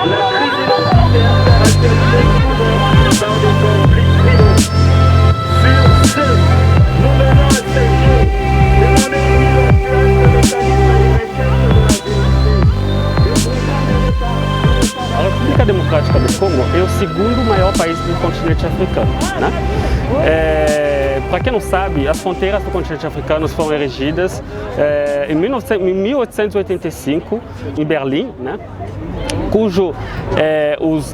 A República Democrática do Congo é o segundo maior país do continente africano, né? Para quem não sabe, as fronteiras do continente africano foram erigidas em 1885 em Berlim, né? Cujo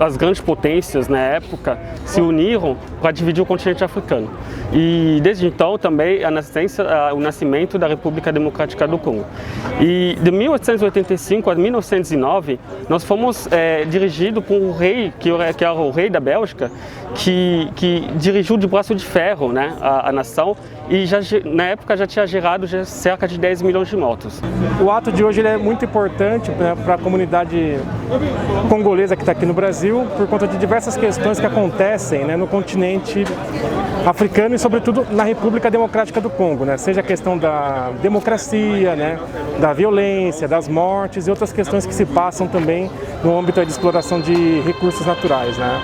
as grandes potências na época se uniram para dividir o continente africano. E desde então também o nascimento da República Democrática do Congo. E de 1885 a 1909 nós fomos dirigidos por um rei que era o rei da Bélgica, que dirigiu de braço de ferro, né, a nação, e na época já tinha gerado cerca de 10 milhões de mortos. O ato de hoje ele é muito importante, né, para a comunidade congolesa que está aqui no Brasil, por conta de diversas questões que acontecem, né, no continente africano e sobretudo na República Democrática do Congo, né, seja a questão da democracia, né, da violência, das mortes e outras questões que se passam também no âmbito de exploração de recursos naturais, né.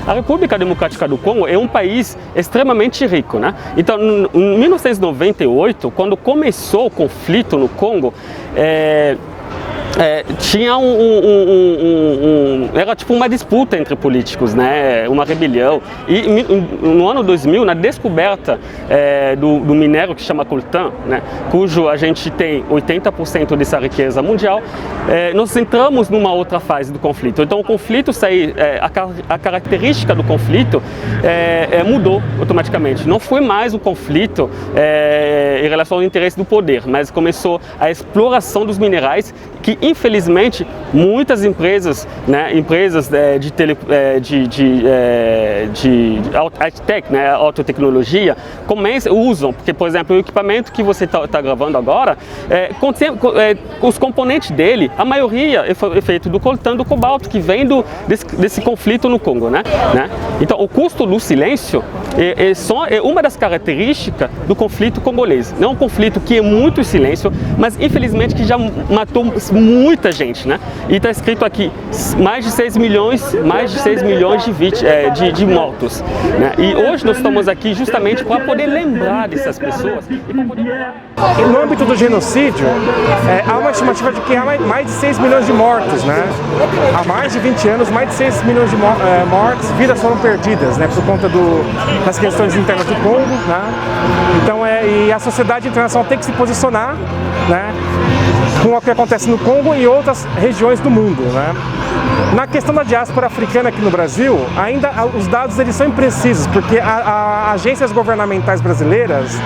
A República Democrática do Congo é um país extremamente rico, né? Então, em 1998, quando começou o conflito no Congo, tinha era tipo uma disputa entre políticos, né? Uma rebelião. E no ano 2000, na descoberta do minério que chama coltan, né? Cujo a gente tem 80% dessa riqueza mundial, nós entramos numa outra fase do conflito. Então o conflito a característica do conflito mudou automaticamente. Não foi mais um conflito em relação ao interesse do poder, mas começou a exploração dos minerais que, infelizmente, muitas empresas, né, de high-tech, né, autotecnologia, usam, porque, por exemplo, o equipamento que você está gravando agora, os componentes dele, a maioria é feito do coltan, do cobalto, que vem desse conflito no Congo, né? Então, o custo do silêncio é uma das características do conflito congolês. Não é um conflito que é muito silêncio, mas, infelizmente, que já matou muita gente, né? E está escrito aqui mais de 6 milhões de mortos, né? E hoje nós estamos aqui justamente para poder lembrar dessas pessoas. No âmbito do genocídio, há uma estimativa de que há mais de 6 milhões de mortos, né? Há mais de 20 anos, mais de 6 milhões de mortes, vidas foram perdidas, né? Por conta das questões internas do Congo, né? Então, e a sociedade internacional tem que se posicionar, né, com o que acontece no Congo e outras regiões do mundo, né? Na questão da diáspora africana aqui no Brasil, ainda os dados eles são imprecisos, porque agências governamentais brasileiras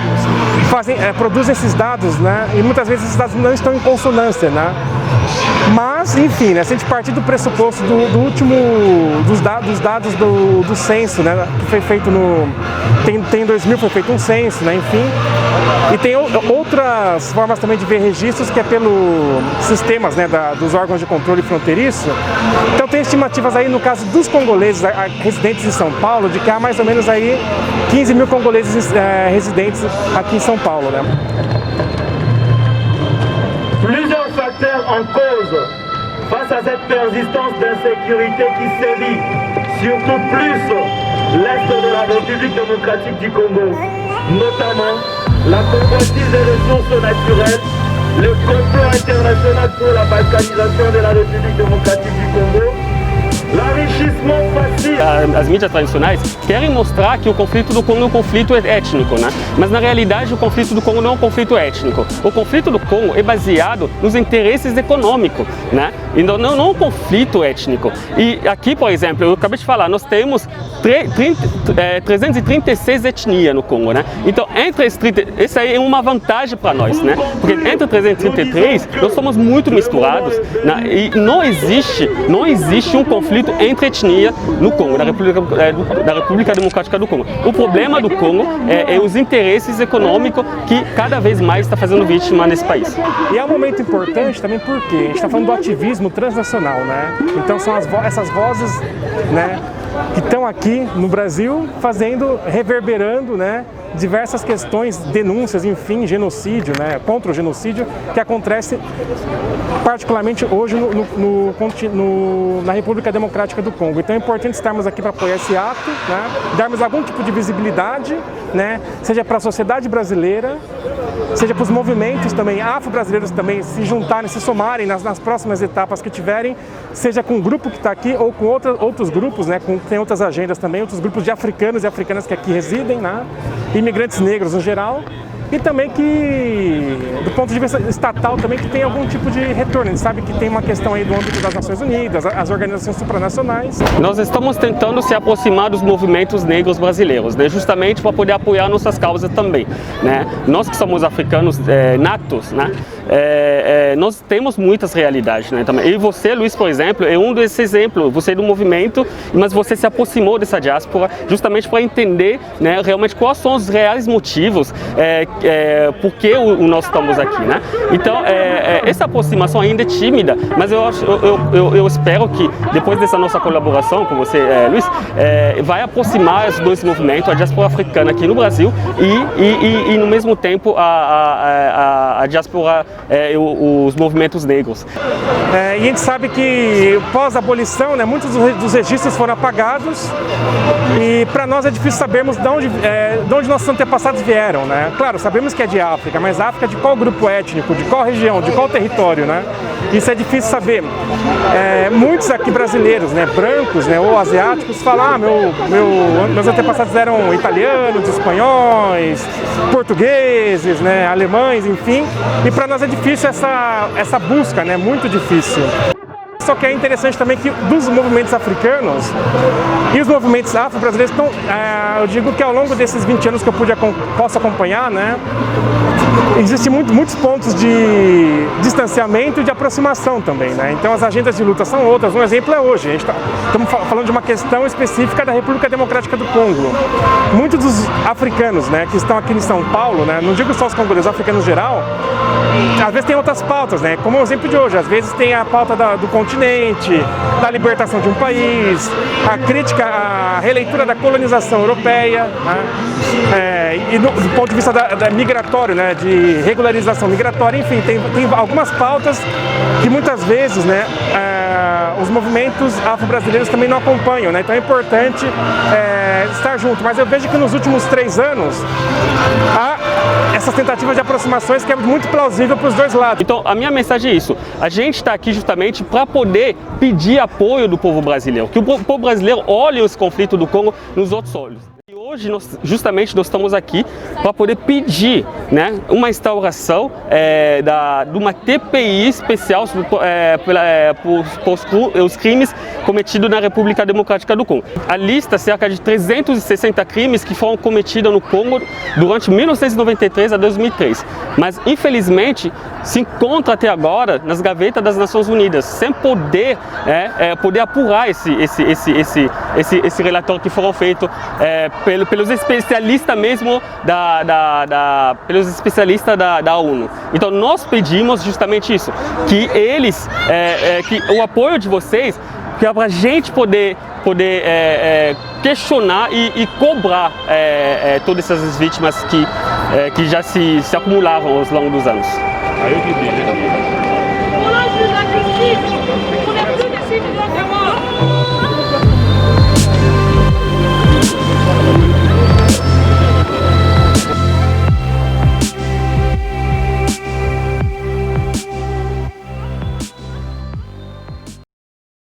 produzem esses dados, né? E muitas vezes esses dados não estão em consonância, né? Mas, enfim, né, se a gente partir do pressuposto dos dados do censo, né, que foi feito em 2000 foi feito um censo, né, enfim, e tem outras formas também de ver registros, que é pelo sistemas, né, dos órgãos de controle fronteiriço. Então tem estimativas aí, no caso dos congoleses residentes em São Paulo, de que há mais ou menos aí 15 mil congoleses residentes aqui em São Paulo, né. Plusieurs facteurs en cause face à cette persistance d'insécurité qui sévit, surtout plus l'Est de la République démocratique du Congo, notamment la convoitise des ressources naturelles, le complot international pour la balkanisation de la République démocratique du Congo, l'enrichissement facile. As mídias tradicionais querem mostrar que o conflito do Congo é um conflito étnico, né? Mas na realidade o conflito do Congo não é um conflito étnico. O conflito do Congo é baseado nos interesses econômicos, né? E não é um conflito étnico. E aqui, por exemplo, eu acabei de falar, nós temos 336 etnias no Congo, né? Então, isso aí é uma vantagem para nós, né? Porque entre 333 nós somos muito misturados, né? E não existe um conflito entre etnias no Congo, da República Democrática do Congo. O problema do Congo é os interesses econômicos que cada vez mais está fazendo vítima nesse país. E é um momento importante também porque a gente está falando do ativismo transnacional, né? Então são essas vozes, né, que estão aqui no Brasil reverberando, né, diversas questões, denúncias, enfim, genocídio, né, contra o genocídio que acontece particularmente hoje na República Democrática do Congo. Então é importante estarmos aqui para apoiar esse ato, né, darmos algum tipo de visibilidade, né, seja para a sociedade brasileira, seja para os movimentos também afro-brasileiros também se juntarem, se somarem nas próximas etapas que tiverem, seja com o grupo que está aqui ou com outros grupos, né, tem outras agendas também, outros grupos de africanos e africanas que aqui residem, né, imigrantes negros no geral, e também que, do ponto de vista estatal, também que tem algum tipo de retorno. A gente sabe que tem uma questão aí do âmbito das Nações Unidas, as organizações supranacionais. Nós estamos tentando se aproximar dos movimentos negros brasileiros, né, justamente para poder apoiar nossas causas também, né. Nós que somos africanos natos, né, nós temos muitas realidades, né, também. E você, Luiz, por exemplo, é um desses exemplos. Você é do movimento, mas você se aproximou dessa diáspora justamente para entender, né, realmente quais são os reais motivos por que nós estamos aqui, né? Então, essa aproximação ainda é tímida, mas eu espero que depois dessa nossa colaboração com você, Luiz, vai aproximar os dois movimentos, a diáspora africana aqui no Brasil e no mesmo tempo a diáspora, os movimentos negros. E a gente sabe que pós-abolição, né, muitos dos registros foram apagados e para nós é difícil sabermos de onde nossos antepassados vieram, né? Claro, sabemos que é de África, mas África de qual grupo étnico, de qual região, de qual território, né? Isso é difícil saber. Muitos aqui brasileiros, né, brancos, né, ou asiáticos, falam: meus antepassados eram italianos, espanhóis, portugueses, né, alemães, enfim. E para nós é difícil essa busca, né, muito difícil. Só que é interessante também que dos movimentos africanos e os movimentos afro-brasileiros estão, eu digo que ao longo desses 20 anos que eu posso acompanhar, né, existem muitos pontos de distanciamento e de aproximação também, né? Então as agendas de luta são outras. Um exemplo é hoje, estamos falando de uma questão específica da República Democrática do Congo. Muitos dos africanos, né, que estão aqui em São Paulo, né, não digo só os congoleses, os africanos no geral, às vezes tem outras pautas, né, como o exemplo de hoje. Às vezes tem a pauta do continente, da libertação de um país, a crítica à releitura da colonização europeia, né, e do ponto de vista migratório, né, de regularização migratória, enfim, tem algumas pautas que muitas vezes, né, os movimentos afro-brasileiros também não acompanham, né? Então é importante estar junto. Mas eu vejo que nos últimos 3 anos há essas tentativas de aproximações que é muito plausível para os dois lados. Então a minha mensagem é isso: a gente está aqui justamente para poder pedir apoio do povo brasileiro, que o povo brasileiro olhe esse conflito do Congo nos outros olhos. Hoje, nós estamos aqui para poder pedir, né, uma instauração de uma TPI especial por os crimes cometidos na República Democrática do Congo. A lista cerca de 360 crimes que foram cometidos no Congo durante 1993 a 2003. Mas, infelizmente, se encontra até agora nas gavetas das Nações Unidas, sem poder apurar esse relatório que foram feitos pelos especialistas mesmo pelos especialistas da ONU. Então nós pedimos justamente isso, que eles, que o apoio de vocês, que é para a gente poder questionar e cobrar todas essas vítimas que já se acumularam ao longo dos anos. On a vu la justice, on n'est plus des civils de mort.